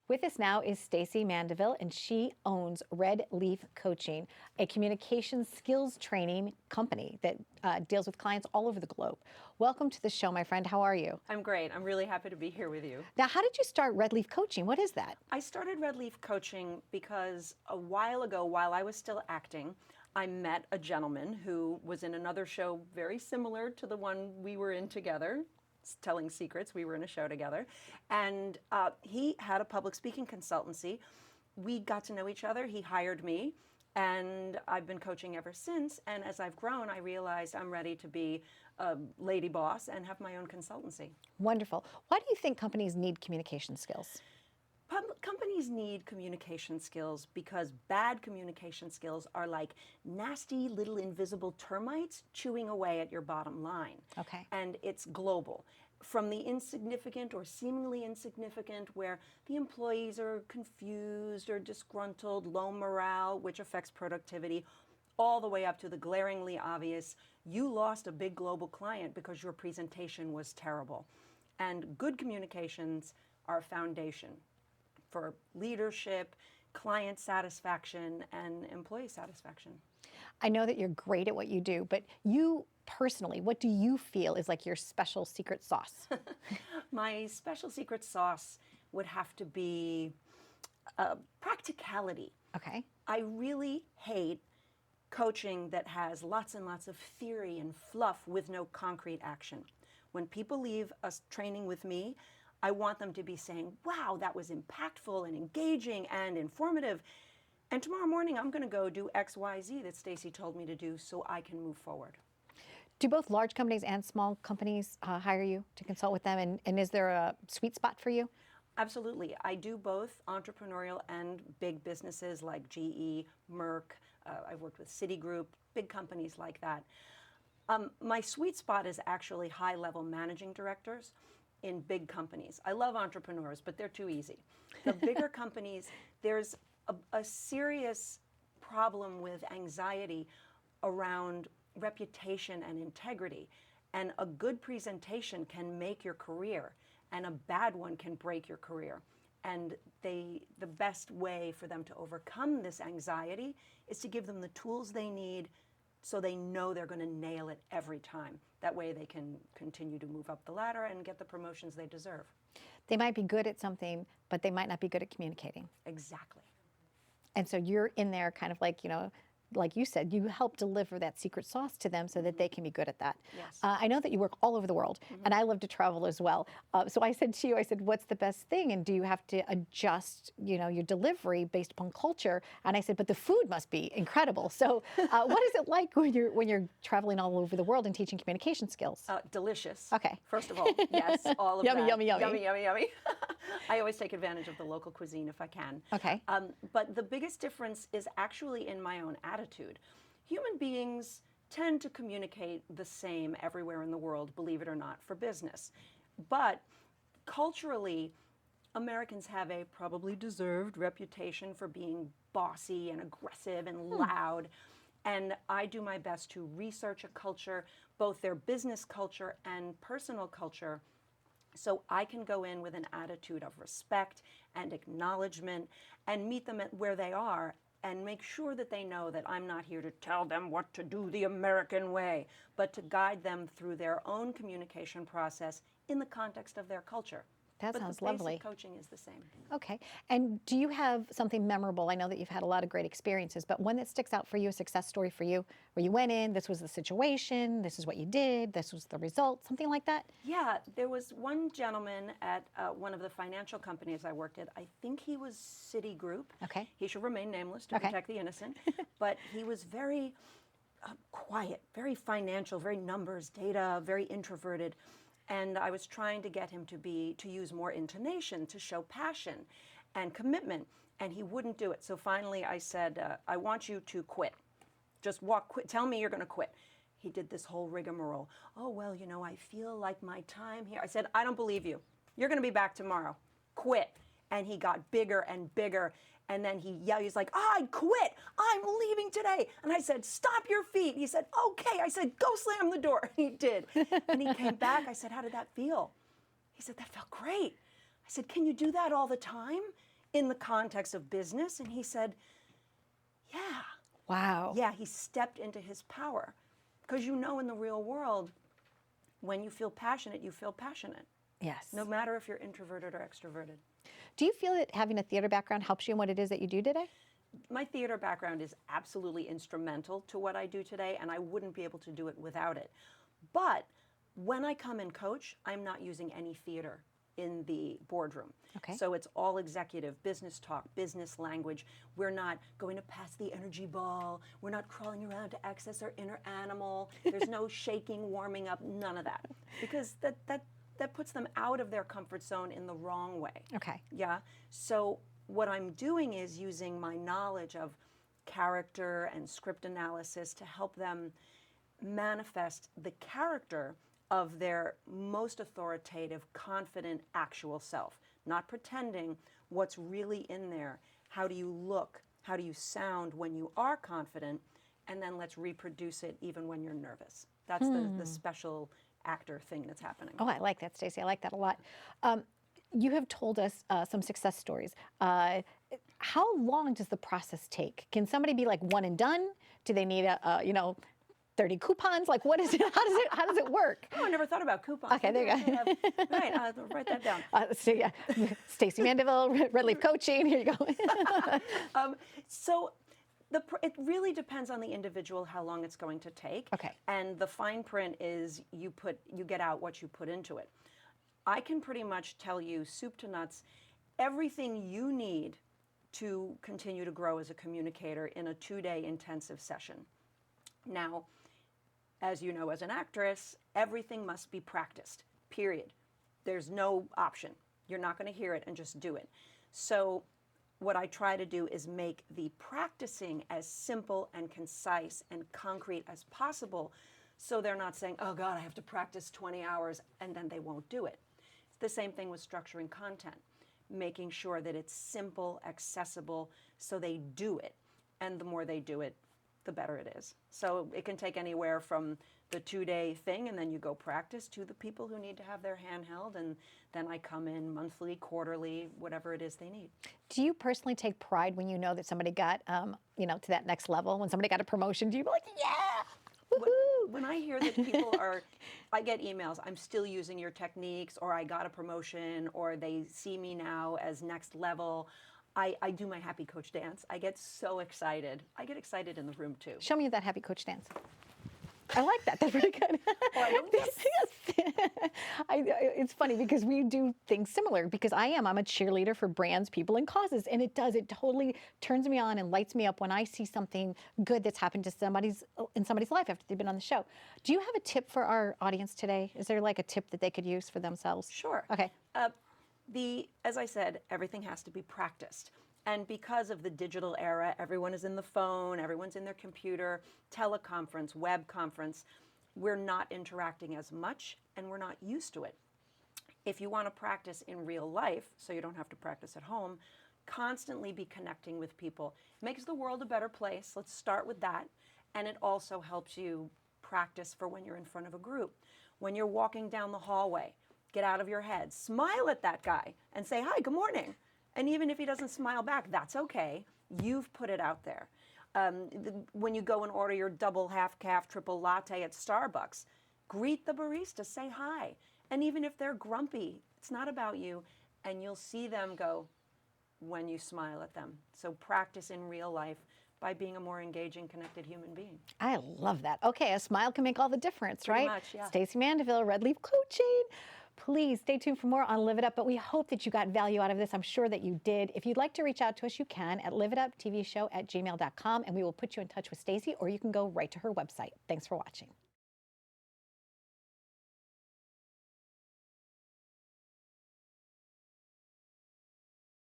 With us now is Stacee Mandeville, and she owns Red Leaf Coaching, a communication skills training company that deals with clients all over the globe. Welcome to the show, my friend. How are you? I'm great. I'm really happy to be here with you. Now, how did you start Red Leaf Coaching? What is that? I started Red Leaf Coaching because a while ago, while I was still acting, I met a gentleman who was in another show very similar to the one we were in together, Telling Secrets. We were in a show together, and he had a public speaking consultancy. We got to know each other. He hired me, and I've been coaching ever since. And as I've grown, I realized I'm ready to be a lady boss and have my own consultancy. Wonderful. Why do you think companies need communication skills? Companies need communication skills because bad communication skills are like nasty little invisible termites chewing away at your bottom line. Okay. And it's global. From the insignificant or seemingly insignificant, where the employees are confused or disgruntled, low morale, which affects productivity, all the way up to the glaringly obvious, you lost a big global client because your presentation was terrible. And good communications are a foundation for leadership, client satisfaction, and employee satisfaction. I know that you're great at what you do, but you personally, what do you feel is like your special secret sauce? My special secret sauce would have to be practicality. Okay. I really hate coaching that has lots and lots of theory and fluff with no concrete action. When people leave a training with me, I want them to be saying, wow, that was impactful and engaging and informative. And tomorrow morning, I'm going to go do X, Y, Z that Stacey told me to do so I can move forward. Do both large companies and small companies hire you to consult with them? And is there a sweet spot for you? Absolutely. I do both entrepreneurial and big businesses like GE, Merck. I've worked with Citigroup, big companies like that. My sweet spot is actually high-level managing directors in big companies. I love entrepreneurs, but they're too easy. The bigger companies, there's a serious problem with anxiety around reputation and integrity. And a good presentation can make your career, and a bad one can break your career. And the best way for them to overcome this anxiety is to give them the tools they need so they know they're going to nail it every time. That way they can continue to move up the ladder and get the promotions they deserve. They might be good at something, but they might not be good at communicating. Exactly. And so you're in there kind of like, like you said, you help deliver that secret sauce to them so that they can be good at that. Yes. I know that you work all over the world, and I love to travel as well. So I said to you, what's the best thing? And do you have to adjust, your delivery based upon culture? And I said, but the food must be incredible. So what is it like when you're traveling all over the world and teaching communication skills? Delicious. Okay. First of all, yes, all of Yummy, that. yummy, yummy. Yummy, yummy, yummy. I always take advantage of the local cuisine if I can. Okay. But the biggest difference is actually in my own attitude. Human beings tend to communicate the same everywhere in the world, believe it or not, for business. But culturally, Americans have a probably deserved reputation for being bossy and aggressive and loud. And I do my best to research a culture, both their business culture and personal culture, so I can go in with an attitude of respect and acknowledgement and meet them at where they are and make sure that they know that I'm not here to tell them what to do the American way, but to guide them through their own communication process in the context of their culture. That sounds lovely. But the basic coaching is the same. Okay. And do you have something memorable? I know that you've had a lot of great experiences, but one that sticks out for you, a success story for you, where you went in, this was the situation, this is what you did, this was the result, something like that? Yeah, there was one gentleman at one of the financial companies I worked at. I think he was Citigroup. Okay. He should remain nameless to protect the innocent. But he was very quiet, very financial, very numbers, data, very introverted. And I was trying to get him to use more intonation, to show passion and commitment, and he wouldn't do it. So finally I said, I want you to quit. Just quit. Tell me you're going to quit. He did this whole rigmarole. Oh, well, I feel like my time here. I said, I don't believe you. You're going to be back tomorrow. Quit. And he got bigger and bigger. And then he yelled, he's like, I quit. I'm leaving today. And I said, stop your feet. He said, okay. I said, go slam the door. He did. And he came back. I said, how did that feel? He said, that felt great. I said, can you do that all the time? in the context of business. And he said, yeah. Wow. Yeah, he stepped into his power. Because in the real world, when you feel passionate, you feel passionate. Yes. No matter if you're introverted or extroverted. Do you feel that having a theater background helps you in what it is that you do today? My theater background is absolutely instrumental to what I do today, and I wouldn't be able to do it without it. But when I come and coach, I'm not using any theater in the boardroom. Okay. So it's all executive, business talk, business language. We're not going to pass the energy ball. We're not crawling around to access our inner animal. There's no shaking, warming up, none of that. Because that puts them out of their comfort zone in the wrong way. Okay. Yeah. So what I'm doing is using my knowledge of character and script analysis to help them manifest the character of their most authoritative, confident, actual self. Not pretending, what's really in there. How do you look? How do you sound when you are confident? And then let's reproduce it even when you're nervous. That's the special actor thing that's happening. Oh, I like that, Stacey. I like that a lot. You have told us some success stories. How long does the process take? Can somebody be like one and done? Do they need 30 coupons? Like, what is it? How does it work? Oh, I never thought about coupons. Okay, there you go. Right, I'll write that down. Stacee Mandeville, Red Leaf Coaching. Here you go. So it really depends on the individual how long it's going to take. Okay. And the fine print is you get out what you put into it. I can pretty much tell you, soup to nuts, everything you need to continue to grow as a communicator in a 2-day intensive session. Now, as you know, as an actress, everything must be practiced, period. There's no option. You're not going to hear it and just do it. So what I try to do is make the practicing as simple and concise and concrete as possible, so they're not saying, oh God, I have to practice 20 hours, and then they won't do it. It's the same thing with structuring content, making sure that it's simple, accessible, so they do it. And the more they do it, the better it is. So it can take anywhere from the 2-day thing and then you go practice to the people who need to have their hand held, and then I come in monthly, quarterly, whatever it is they need. Do you personally take pride when you know that somebody got to that next level? When somebody got a promotion, do you be like, yeah, woohoo? When I hear that people I get emails, I'm still using your techniques, or I got a promotion, or they see me now as next level, I do my happy coach dance. I get so excited. I get excited in the room too. Show me that happy coach dance. I like that. That's pretty good. It's funny because we do things similar, because I'm a cheerleader for brands, people, and causes. And it totally turns me on and lights me up when I see something good that's happened to in somebody's life after they've been on the show. Do you have a tip for our audience today? Is there like a tip that they could use for themselves? Sure. Okay. As I said, everything has to be practiced. And because of the digital era, everyone is in the phone, everyone's in their computer, teleconference, web conference. We're not interacting as much, and we're not used to it. If you want to practice in real life, so you don't have to practice at home, constantly be connecting with people. It makes the world a better place. Let's start with that. And it also helps you practice for when you're in front of a group. When you're walking down the hallway, get out of your head. Smile at that guy and say, hi, good morning. And even if he doesn't smile back, that's okay. You've put it out there. When you go and order your double, half calf, triple latte at Starbucks, greet the barista, say hi. And even if they're grumpy, it's not about you. And you'll see them go when you smile at them. So practice in real life by being a more engaging, connected human being. I love that. Okay, a smile can make all the difference, right? Pretty much, yeah. Stacee Mandeville, Red Leaf Coaching. Please stay tuned for more on Live It Up, but we hope that you got value out of this. I'm sure that you did. If you'd like to reach out to us, you can at liveituptvshow@gmail.com, and we will put you in touch with Stacee, or you can go right to her website. Thanks for watching.